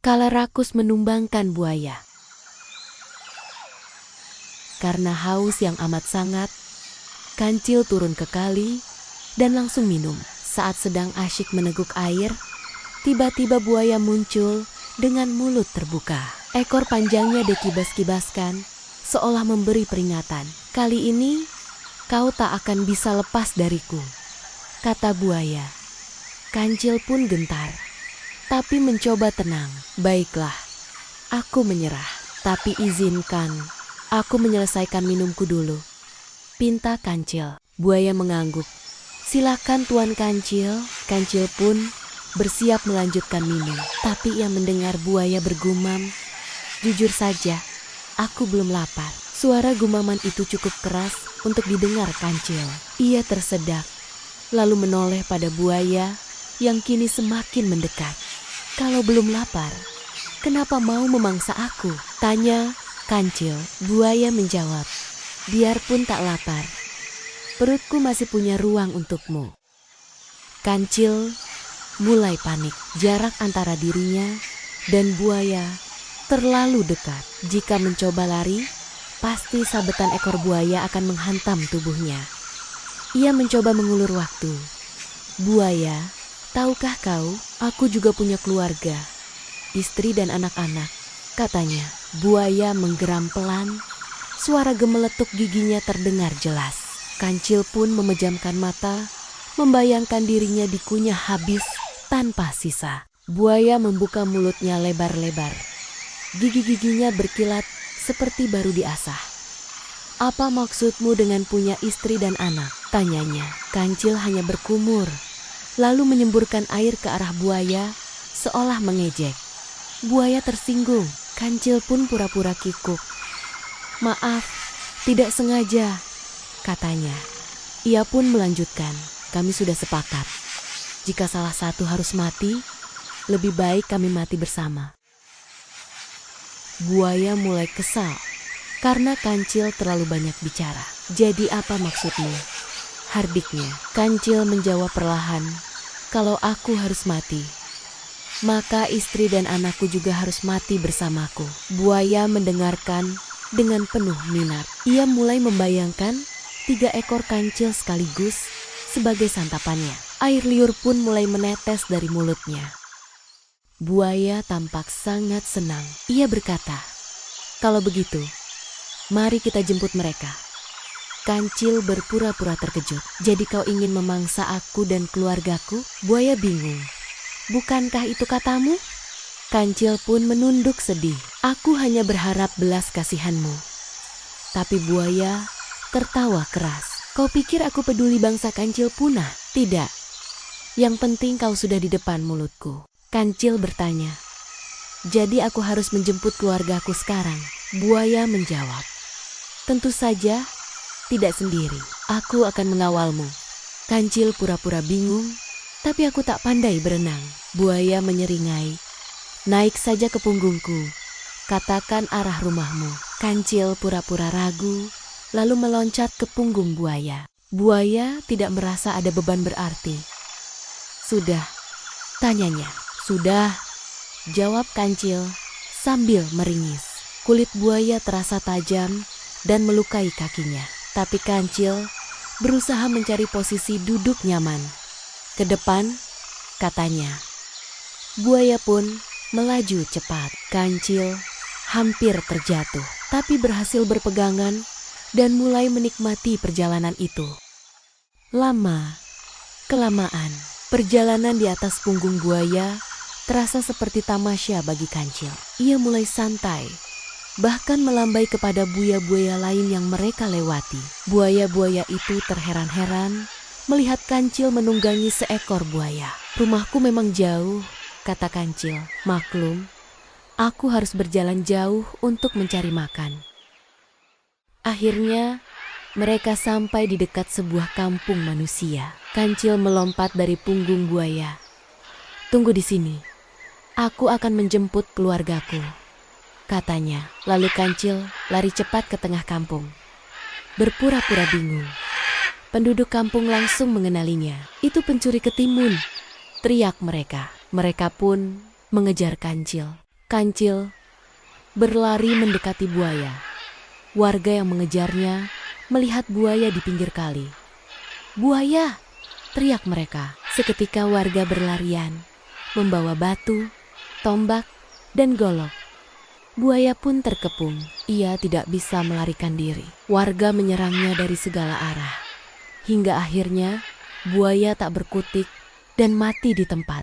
Kala rakus menumbangkan buaya. Karena haus yang amat sangat, Kancil turun ke kali dan langsung minum. Saat sedang asyik meneguk air, tiba-tiba buaya muncul dengan mulut terbuka. Ekor panjangnya dikibas-kibaskan, seolah memberi peringatan. Kali ini, kau tak akan bisa lepas dariku, kata buaya. Kancil pun gentar, tapi mencoba tenang. Baiklah, aku menyerah. Tapi izinkan aku menyelesaikan minumku dulu, pinta Kancil. Buaya mengangguk. Silakan Tuan Kancil. Kancil pun bersiap melanjutkan minum. Tapi ia mendengar buaya bergumam, jujur saja, aku belum lapar. Suara gumaman itu cukup keras untuk didengar Kancil. Ia tersedak, lalu menoleh pada buaya yang kini semakin mendekat. Kalau belum lapar, kenapa mau memangsa aku? Tanya Kancil. Buaya menjawab, biarpun tak lapar, perutku masih punya ruang untukmu. Kancil mulai panik. Jarak antara dirinya dan buaya terlalu dekat. Jika mencoba lari, pasti sabetan ekor buaya akan menghantam tubuhnya. Ia mencoba mengulur waktu. Buaya, tahukah kau, aku juga punya keluarga, istri dan anak-anak, katanya. Buaya menggeram pelan, suara gemeletuk giginya terdengar jelas. Kancil pun memejamkan mata, membayangkan dirinya dikunyah habis tanpa sisa. Buaya membuka mulutnya lebar-lebar. Gigi-giginya berkilat seperti baru diasah. Apa maksudmu dengan punya istri dan anak? Tanyanya. Kancil hanya berkumur, lalu menyemburkan air ke arah buaya seolah mengejek. Buaya tersinggung. Kancil pun pura-pura kikuk. Maaf, tidak sengaja, katanya. Ia pun melanjutkan, kami sudah sepakat. Jika salah satu harus mati, lebih baik kami mati bersama. Buaya mulai kesal karena Kancil terlalu banyak bicara. Jadi apa maksudmu? Hardiknya. Kancil menjawab perlahan, kalau aku harus mati, maka istri dan anakku juga harus mati bersamaku. Buaya mendengarkan dengan penuh minat. Ia mulai membayangkan 3 ekor kancil sekaligus sebagai santapannya. Air liur pun mulai menetes dari mulutnya. Buaya tampak sangat senang. Ia berkata, kalau begitu, mari kita jemput mereka. Kancil berpura-pura terkejut. Jadi kau ingin memangsa aku dan keluargaku? Buaya bingung. Bukankah itu katamu? Kancil pun menunduk sedih. Aku hanya berharap belas kasihanmu. Tapi buaya tertawa keras. Kau pikir aku peduli bangsa Kancil punah? Tidak. Yang penting kau sudah di depan mulutku. Kancil bertanya, jadi aku harus menjemput keluargaku sekarang? Buaya menjawab, tentu saja tidak sendiri. Aku akan mengawalmu. Kancil pura-pura bingung, tapi aku tak pandai berenang. Buaya menyeringai, naik saja ke punggungku, katakan arah rumahmu. Kancil pura-pura ragu, lalu meloncat ke punggung buaya. Buaya tidak merasa ada beban berarti. Sudah, tanyanya. Sudah, jawab Kancil sambil meringis. Kulit buaya terasa tajam dan melukai kakinya. Tapi Kancil berusaha mencari posisi duduk nyaman. Ke depan, katanya. Buaya pun melaju cepat. Kancil hampir terjatuh, tapi berhasil berpegangan dan mulai menikmati perjalanan itu. Lama-kelamaan, perjalanan di atas punggung buaya terasa seperti tamasya bagi Kancil. Ia mulai santai, bahkan melambai kepada buaya-buaya lain yang mereka lewati. Buaya-buaya itu terheran-heran melihat Kancil menunggangi seekor buaya. Rumahku memang jauh, kata Kancil. Maklum, aku harus berjalan jauh untuk mencari makan. Akhirnya, mereka sampai di dekat sebuah kampung manusia. Kancil melompat dari punggung buaya. Tunggu di sini, aku akan menjemput keluargaku, katanya. Lalu Kancil lari cepat ke tengah kampung, berpura-pura bingung. Penduduk kampung langsung mengenalinya. Itu pencuri ketimun, teriak mereka. Mereka pun mengejar Kancil. Kancil berlari mendekati buaya. Warga yang mengejarnya melihat buaya di pinggir kali. "Buaya!" teriak mereka. Seketika warga berlarian, membawa batu, tombak, dan golok. Buaya pun terkepung. Ia tidak bisa melarikan diri. Warga menyerangnya dari segala arah. Hingga akhirnya buaya tak berkutik dan mati di tempat.